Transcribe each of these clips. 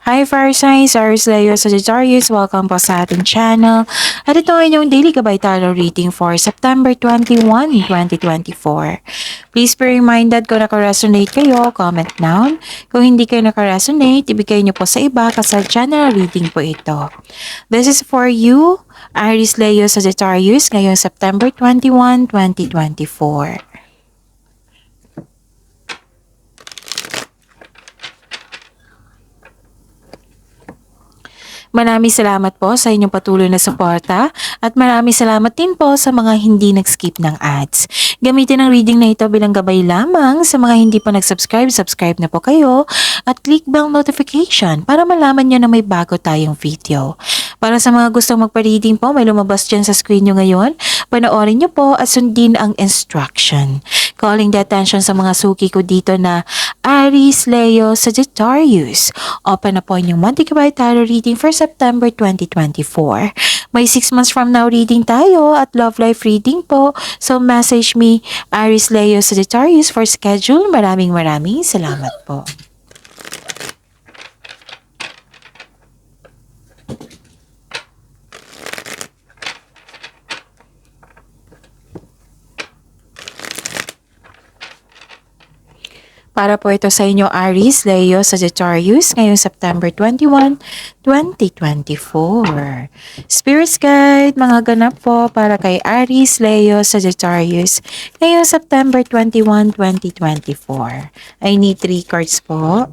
Hi Fire Signs, Aries Leo Sagittarius, welcome po sa ating channel. At ito ay inyong daily gabay tarot reading for September 21, 2024. Please be reminded kung naka-resonate kayo, comment down. Kung hindi kayo naka-resonate, ibigay niyo po sa iba kasi general reading po ito. This is for you, Aries Leo Sagittarius, ngayong September 21, 2024. Maraming salamat po sa inyong patuloy na suporta at maraming salamat din po sa mga hindi nag-skip ng ads. Gamitin ang reading na ito bilang gabay lamang sa mga hindi pa nag-subscribe, subscribe na po kayo at click bell notification para malaman nyo na may bago tayong video. Para sa mga gustong magpa-reading po, may lumabas dyan sa screen nyo ngayon. Panoorin nyo po at sundin ang instruction. Calling the attention sa mga suki ko dito na Aries, Leo, Sagittarius. Open na po inyong monthly gabay tarot reading for September 2024. May 6 months from now reading tayo at love life reading po. So message me Aries, Leo, Sagittarius for schedule. Maraming salamat po. Para po ito sa inyo Aries, Leo, Sagittarius ngayong September 21, 2024. Spirits Guide, mga ganap po para kay Aries, Leo, Sagittarius ngayong September 21, 2024. I need 3 cards po.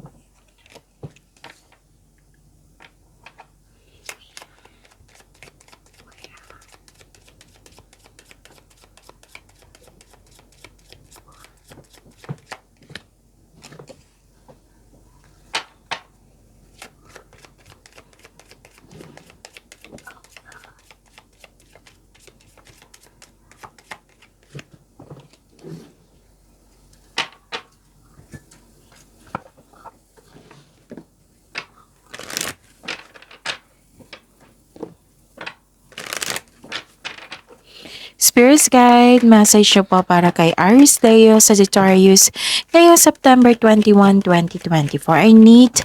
Spirits Guide, message nyo po para kay Aries, Leo, Sagittarius ngayong September 21, 2024. I need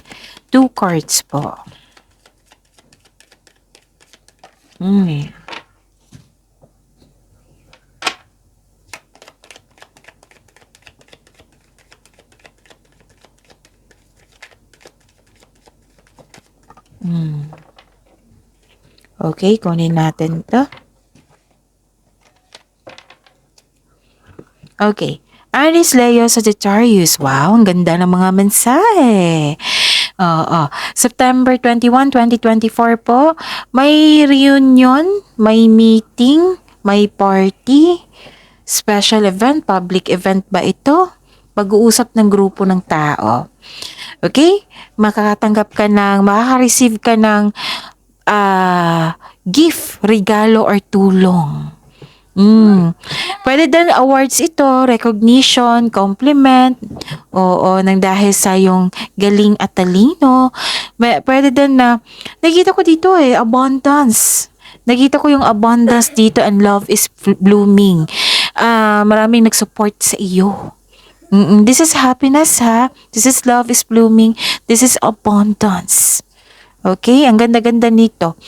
2 cards po. Okay, kunin natin to. Okay. Aries, Leo, Sagittarius. Wow, ang ganda ng mga mensahe. September 21, 2024 po. May reunion, may meeting, may party, special event, public event ba ito? Pag-uusap ng grupo ng tao. Okay? Makaka-receive ka ng gift, regalo, or tulong. Pwede din awards ito, recognition, compliment, nang dahil sa yung galing at talino. Pwede din na, nakita ko dito abundance. Nakita ko yung abundance dito and love is blooming. Maraming nag-support sa iyo. This is happiness ha. This is love is blooming. This is abundance. Okay, ang ganda-ganda nito.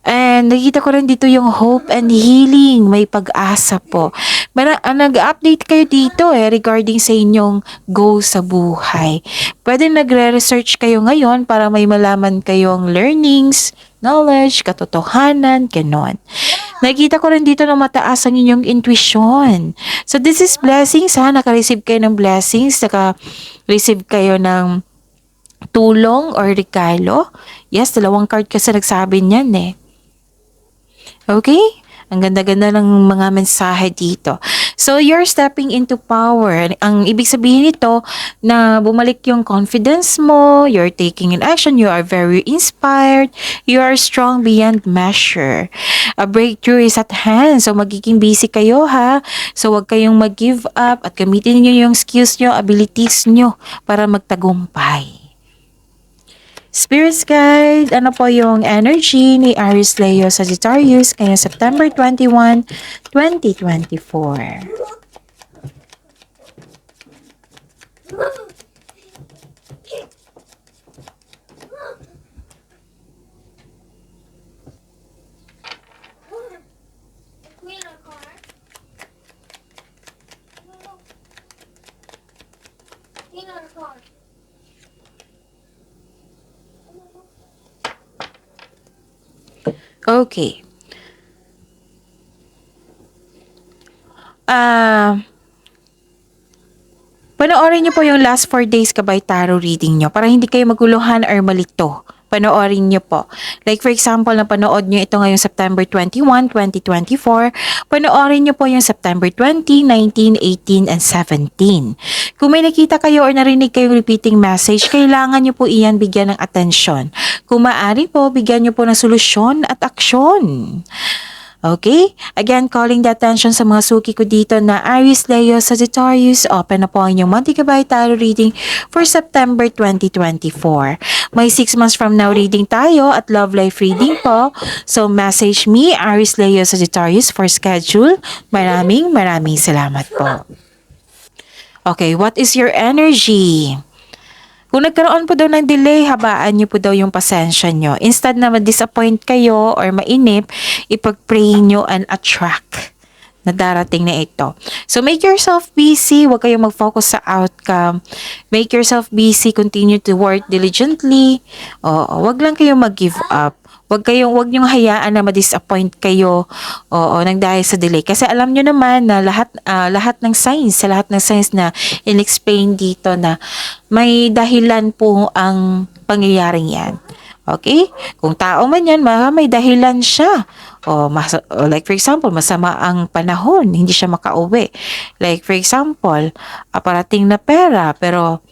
And nakita ko rin dito yung hope and healing. May pag-asa po. Nag-update kayo dito regarding sa inyong goals sa buhay. Pwede nagre-research kayo ngayon para may malaman kayong learnings, knowledge, katotohanan, ganon. Nakita ko rin dito na mataas ang inyong intuition. So this is blessings ha. Naka-receive kayo ng blessings. Naka-receive kayo ng tulong or regalo. Yes, 2 card kasi nagsabi niyan Okay? Ang ganda-ganda ng mga mensahe dito. So, you're stepping into power. Ang ibig sabihin nito na bumalik yung confidence mo, you're taking an action, you are very inspired, you are strong beyond measure. A breakthrough is at hand. So, magiging busy kayo ha. So, wag kayong mag-give up at gamitin niyo yung skills nyo, abilities nyo para magtagumpay. Spirits Guide, ano po yung energy ni Aries, Leo, Sagittarius ngayong September 21, 2024? Okay. Ah, panoorin niyo po yung last 4 days kabay tarot reading niyo para hindi kayo maguluhan or malito. Panoorin niyo po. Like for example, napanood niyo ito ngayong September 21, 2024. Panoorin niyo po yung September 20, 19, 18, and 17. Kung may nakita kayo or narinig kayong repeating message, kailangan niyo po iyan bigyan ng atensyon. Kung maaari po, bigyan niyo po ng solusyon at aksyon. Okay? Again, calling the attention sa mga suki ko dito na Aries, Leo, Sagittarius. Open na po ang inyong Monthly Gabay Tarot reading for September 2024. May 6 months from now reading tayo at love life reading po. So, message me, Aries, Leo, Sagittarius for schedule. Maraming salamat po. Okay, what is your energy? Kung nagkaroon po daw ng delay, habaan niyo po daw yung pasensya niyo. Instead na ma-disappoint kayo or mainip, ipag-pray niyo and attract na darating na ito. So, make yourself busy. Huwag kayong mag-focus sa outcome. Make yourself busy. Continue to work diligently. Oo, huwag lang kayong mag-give up. Huwag niyong hayaan na ma-disappoint kayo nang dahil sa delay. Kasi alam niyo naman na lahat ng signs na in-explain dito na may dahilan po ang pangyayaring yan. Okay? Kung tao man yan, may dahilan siya. Like for example, masama ang panahon, hindi siya makauwi. Like for example, parating na pera, pero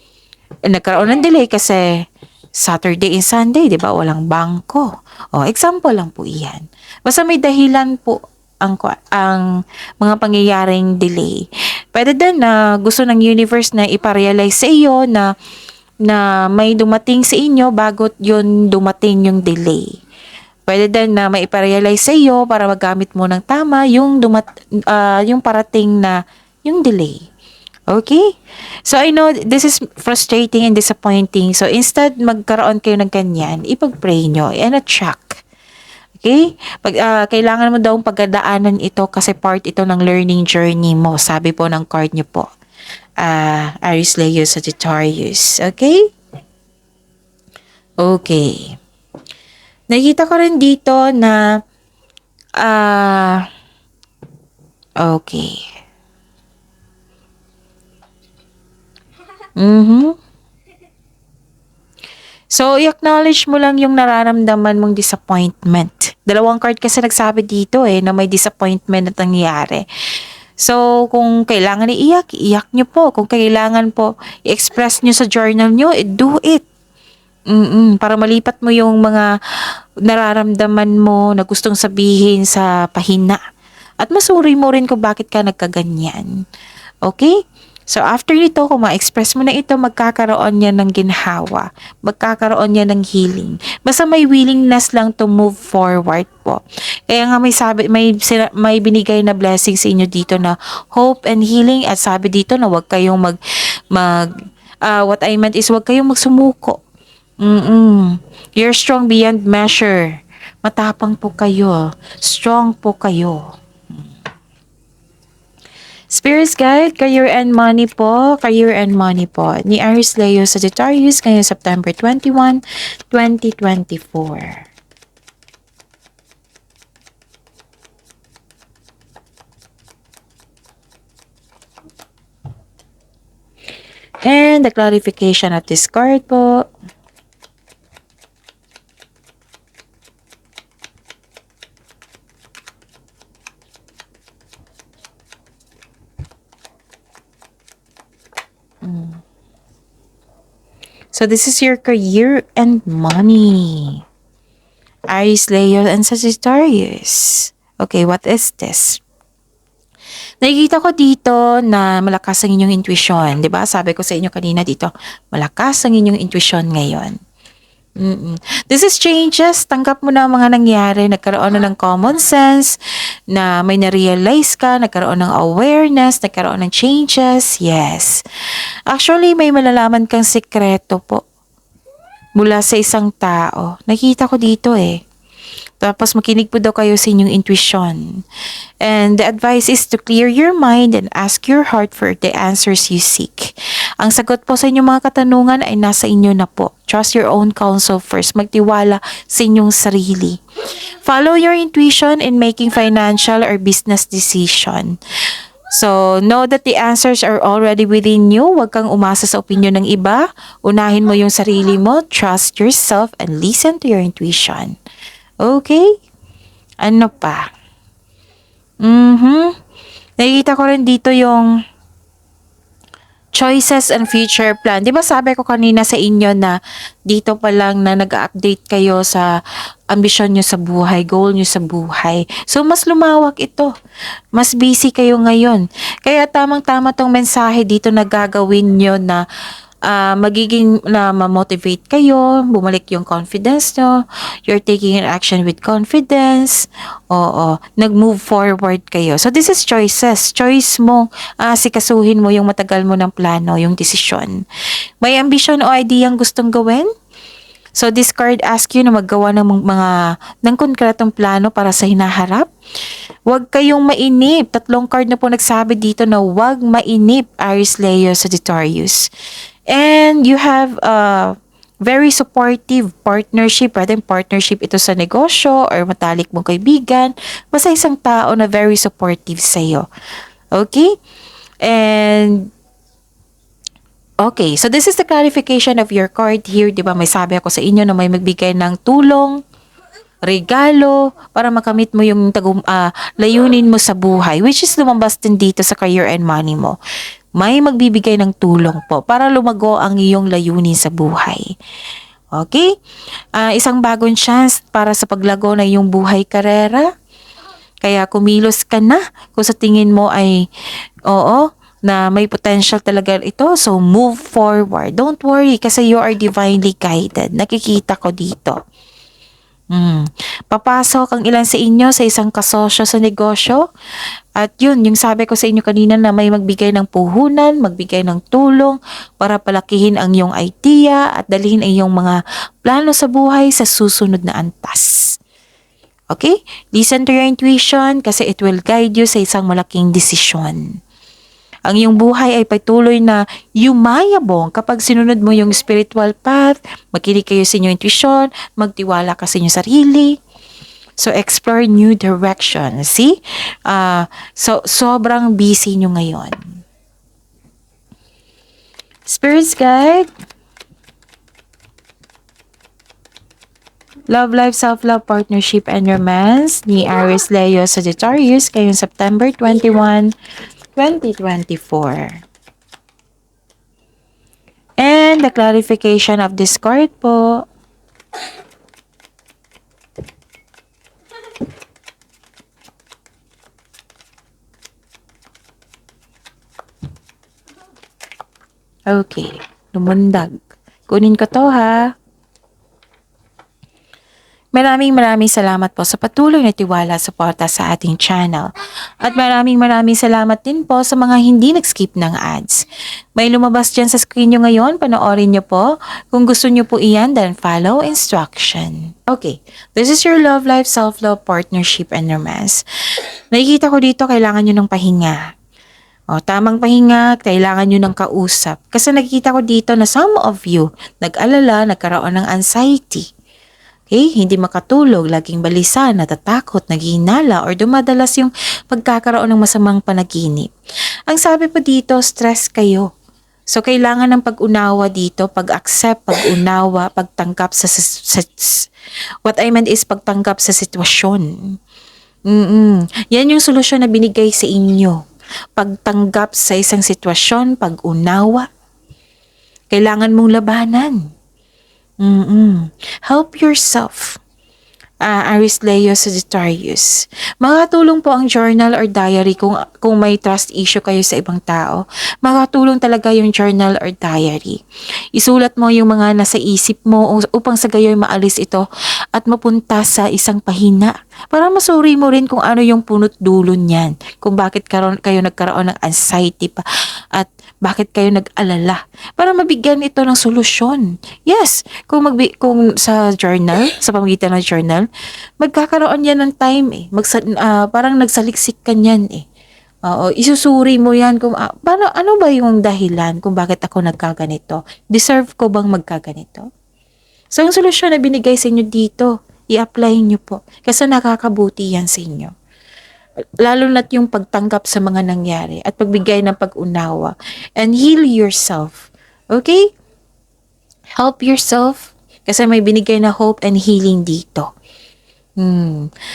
nagkaroon ng delay kasi Saturday and Sunday, di ba? Walang bangko. Example lang po iyan. Basta may dahilan po ang mga pangyayaring delay. Pwede din na gusto ng universe na iparealize sa iyo na may dumating sa inyo bago yun dumating yung delay. Pwede din na may iparealize sa iyo para magamit mo ng tama yung parating na yung delay. Okay? So, I know this is frustrating and disappointing. So, instead magkaroon kayo ng ganyan, ipag-pray nyo and attract. Okay? Kailangan mo daw pagdaanan ito kasi part ito ng learning journey mo. Sabi po ng card nyo po. Aries, Leo, Sagittarius. Okay? Okay. Nakita ko rin dito na okay. So, i-acknowledge mo lang yung nararamdaman mong disappointment. Dalawang card kasi nagsabi dito na may disappointment na nangyayari. So, kung kailangan iiyak nyo po. Kung kailangan po i-express nyo sa journal nyo, do it. Para malipat mo yung mga nararamdaman mo na gustong sabihin sa pahina. At masuri mo rin kung bakit ka nagkaganyan. Okay? So, after nito, kung ma-express mo na ito, magkakaroon niya ng ginhawa. Magkakaroon niya ng healing. Basta may willingness lang to move forward po. Kaya nga may binigay na blessing sa inyo dito na hope and healing. At sabi dito na huwag kayong what I meant is huwag kayong magsumuko. You're strong beyond measure. Matapang po kayo. Strong po kayo. Spirits Guide, Career and Money po. Career and Money po. Ni Aries, Leo, Sagittarius ngayong September 21, 2024. And the clarification of this card po. So this is your career and money. Aries, Leo, and Sagittarius. Okay, what is this? Nakikita ko dito na malakas ang inyong intuition. Diba? Sabi ko sa inyo kanina dito, malakas ang inyong intuition ngayon. This is changes. Tanggap mo na ang mga nangyari. Nagkaroon na ng common sense, na may na-realize ka, nagkaroon ng awareness, nagkaroon ng changes. Yes. Actually, may malalaman kang sekreto po mula sa isang tao. Nakita ko dito Tapos makinig po daw kayo sa inyong intuition. And the advice is to clear your mind and ask your heart for the answers you seek. Ang sagot po sa inyong mga katanungan ay nasa inyo na po. Trust your own counsel first. Magtiwala sa inyong sarili. Follow your intuition in making financial or business decision. So, know that the answers are already within you. Huwag kang umasa sa opinion ng iba. Unahin mo yung sarili mo. Trust yourself and listen to your intuition. Okay? Ano pa? Nakikita ko rin dito yung choices and future plan. Di ba sabi ko kanina sa inyo na dito pa lang na nag-update kayo sa ambisyon nyo sa buhay, goal nyo sa buhay. So, mas lumawak ito. Mas busy kayo ngayon. Kaya tamang-tama tong mensahe dito na gagawin nyo na magiging na ma-motivate kayo, bumalik yung confidence nyo, you're taking an action with confidence, nag-move forward kayo. So this is choices. Choice mo, sikasuhin mo yung matagal mo ng plano, yung desisyon. May ambition o idea ang gustong gawin? So this card asks you na maggawa ng ng konkretong plano para sa hinaharap. Huwag kayong mainip. 3 card na po nagsabi dito na huwag mainip, Aries, Leo, Sagittarius. And you have a very supportive partnership. Pwedeng partnership ito sa negosyo or matalik mong kaibigan. Basta isang tao na very supportive sa'yo. Okay? And okay, so this is the clarification of your card here. Diba may sabi ako sa inyo na may magbigay ng tulong, regalo, para makamit mo yung layunin mo sa buhay, which is lumabas din dito sa career and money mo. May magbibigay ng tulong po para lumago ang iyong layunin sa buhay. Okay? Isang bagong chance para sa paglago na iyong buhay karera. Kaya kumilos ka na kung sa tingin mo ay na may potential talaga ito. So move forward. Don't worry kasi you are divinely guided. Nakikita ko dito. Papasok ang ilan sa inyo sa isang kasosyo sa negosyo. At yun, yung sabi ko sa inyo kanina na may magbigay ng puhunan, magbigay ng tulong para palakihin ang iyong idea at dalhin ang iyong mga plano sa buhay sa susunod na antas. Okay? Listen to your intuition kasi it will guide you sa isang malaking desisyon. Ang iyong buhay ay patuloy na yumayabong kapag sinunod mo yung spiritual path, makinig kayo sa inyong intuition, magtiwala ka sa inyong sarili. So, explore new direction. See? So, sobrang busy nyo ngayon. Spirits guide. Love life, self-love, partnership, and romance ni Aries, Leo, Sagittarius ngayong September 21, 2024. And the clarification of this card po. Okay, lumundag. Kunin ko to ha. Maraming salamat po sa patuloy na tiwala at suporta sa ating channel. At maraming salamat din po sa mga hindi nag-skip ng ads. May lumabas dyan sa screen nyo ngayon, panoorin nyo po. Kung gusto nyo po iyan, then follow instruction. Okay, this is your love life, self-love, partnership, and romance. Nakikita ko dito, kailangan nyo ng pahinga. Tamang pahinga, kailangan nyo ng kausap. Kasi nakikita ko dito na some of you, nag-alala, nagkaroon ng anxiety. Okay? Hindi makatulog, laging balisa, natatakot, naghihinala, or dumadalas yung pagkakaroon ng masamang panaginip. Ang sabi po dito, stress kayo. So, kailangan ng pag-unawa dito, pag-accept, pag-unawa, pagtanggap sa what I meant is pagtanggap sa sitwasyon. Yan yung solusyon na binigay sa inyo. Pagtanggap sa isang sitwasyon, pag-unawa. Kailangan mong labanan. Help yourself. Aries, Leo, Sagittarius. Makatulong po ang journal or diary kung may trust issue kayo sa ibang tao. Makatulong talaga yung journal or diary. Isulat mo yung mga nasa isip mo upang sa gayoy maalis ito at mapunta sa isang pahina. Para masuri mo rin kung ano yung punot dulo niyan. Kung bakit kayo nagkaroon ng anxiety pa at bakit kayo nag-alala. Para mabigyan ito ng solusyon. Yes, kung sa journal, sa pamamagitan ng journal, magkakaroon yan ng time eh. Parang nagsaliksik ka niyan eh. Oo, isusuri mo yan kung ano ba yung dahilan kung bakit ako nagkaganito? Deserve ko bang magkaganito? So, ang solusyon na binigay sa inyo dito, i-apply nyo po. Kasi nakakabuti yan sa inyo. Lalo na't yung pagtanggap sa mga nangyari at pagbigay ng pag-unawa. And heal yourself. Okay? Help yourself. Kasi may binigay na hope and healing dito.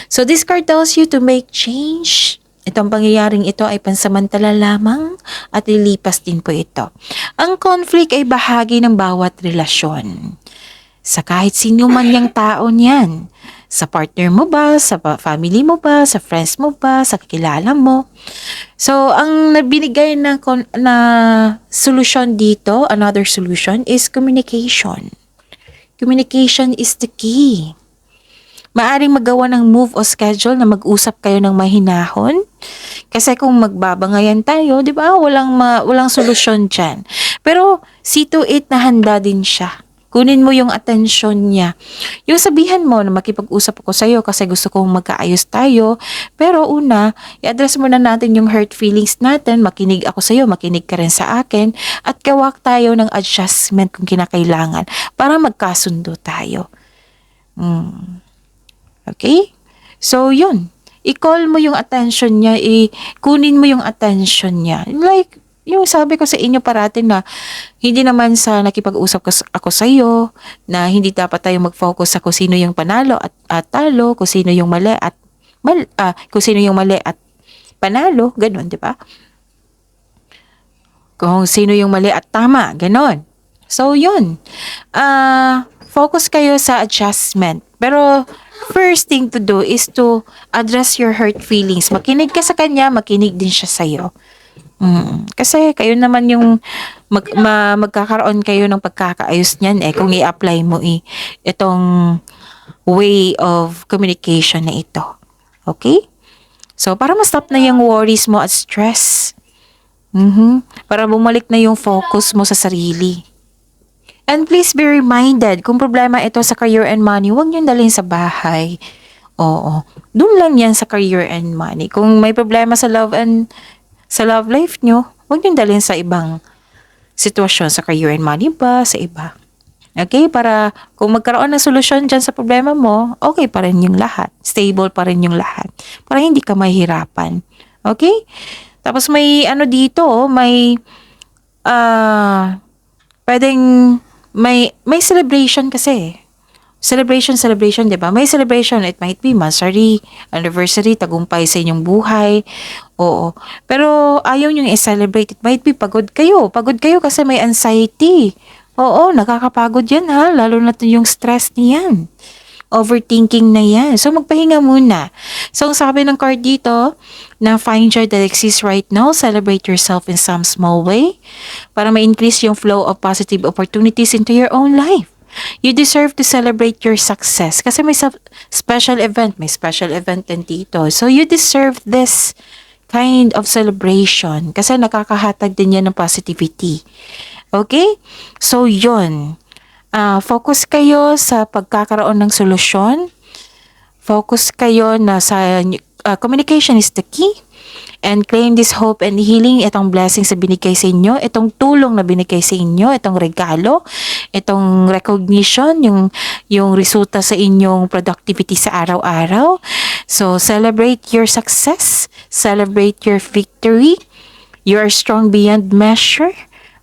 So, this card tells you to make change. Itong pangyayaring ito ay pansamantala lamang at lilipas din po ito. Ang conflict ay bahagi ng bawat relasyon. Sa kahit sino man yung tao niyan. Sa partner mo ba, sa family mo ba, sa friends mo ba, sa kakilala mo. So, ang nabinigay na solution dito, another solution is communication. Communication is the key. Maaring magawa ng move o schedule na mag-usap kayo ng mahinahon. Kasi kung magbabangayan tayo, di ba, walang solusyon dyan. Pero see to it na handa din siya. Kunin mo yung atensyon niya. Yung sabihan mo na makipag-usap ako sa'yo kasi gusto kong magkaayos tayo. Pero una, i-address muna natin yung hurt feelings natin. Makinig ako sa'yo, makinig ka rin sa akin. At gawak tayo ng adjustment kung kinakailangan para magkasundo tayo. Okay? So, yun. I-call mo yung attention niya, kunin mo yung attention niya. Like, yung sabi ko sa inyo parati na hindi naman sa nakipag-usap ako sa iyo na hindi dapat tayo mag-focus sa kung sino yung panalo at talo, kung sino yung mali at panalo, ganun, di ba? Kung sino yung mali at tama, ganun. So, yun. Focus kayo sa adjustment. Pero, first thing to do is to address your hurt feelings. Makinig ka sa kanya, makinig din siya sa'yo. Kasi kayo naman yung magkakaroon kayo ng pagkakaayos niyan kung i-apply mo itong way of communication na ito. Okay? So, para ma-stop na yung worries mo at stress. Para bumalik na yung focus mo sa sarili. And please be reminded, kung problema ito sa career and money, huwag niyong dalhin sa bahay. Oo. Doon lang yan sa career and money. Kung may problema sa love life nyo, huwag niyong dalhin sa ibang sitwasyon, sa career and money ba, sa iba. Okay? Para kung magkaroon ng solusyon dyan sa problema mo, okay pa rin yung lahat. Stable pa rin yung lahat. Para hindi ka mahihirapan. Okay? Tapos may dito, may pwedeng may celebration kasi. Celebration, 'di ba? May celebration, it might be monthsary, anniversary, tagumpay sa inyong buhay. Oo. Pero ayaw niyo i-celebrate. It might be pagod kayo. Pagod kayo kasi may anxiety. Oo, nakakapagod 'yan ha, lalo na yung stress niyan. Overthinking na yan. So, magpahinga muna. So, ang sabi ng card dito, na find joy that exists right now, celebrate yourself in some small way, para ma-increase yung flow of positive opportunities into your own life. You deserve to celebrate your success. Kasi may special event din dito. So, you deserve this kind of celebration. Kasi nakakahatag din yan ng positivity. Okay? So, yun. Focus kayo sa pagkakaroon ng solusyon. Focus kayo na sa communication is the key. And claim this hope and healing, itong blessings na binigay sa inyo, itong tulong na binigay sa inyo, itong regalo, itong recognition, yung resulta sa inyong productivity sa araw-araw. So, celebrate your success. Celebrate your victory. You are strong beyond measure.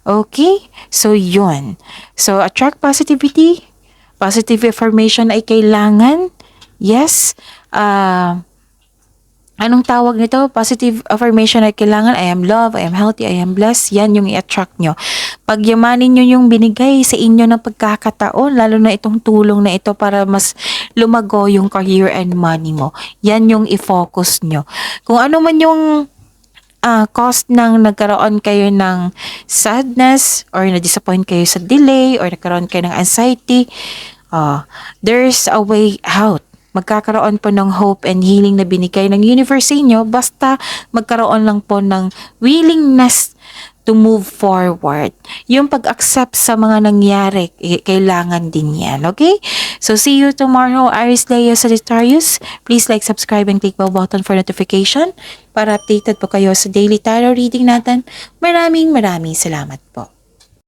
Okay? So, yun. So, attract positivity. Positive affirmation ay kailangan. Yes. Anong tawag nito? Positive affirmation ay kailangan. I am loved, I am healthy, I am blessed. Yan yung i-attract nyo. Pagyamanin nyo yung binigay sa inyo ng pagkakataon, lalo na itong tulong na ito para mas lumago yung career and money mo. Yan yung i-focus nyo. Kung ano man yung cost ng nagkaroon kayo ng sadness or na-disappoint kayo sa delay or nagkaroon kayo ng anxiety, There's a way out. Magkakaroon po ng hope and healing na binigay ng universe sa inyo basta magkaroon lang po ng willingness to move forward. Yung pag-accept sa mga nangyari, kailangan din yan, okay? So, see you tomorrow, Aries Leo Sagittarius. Please like, subscribe, and click bell button for notification para updated po kayo sa daily tarot reading natin. Maraming salamat po.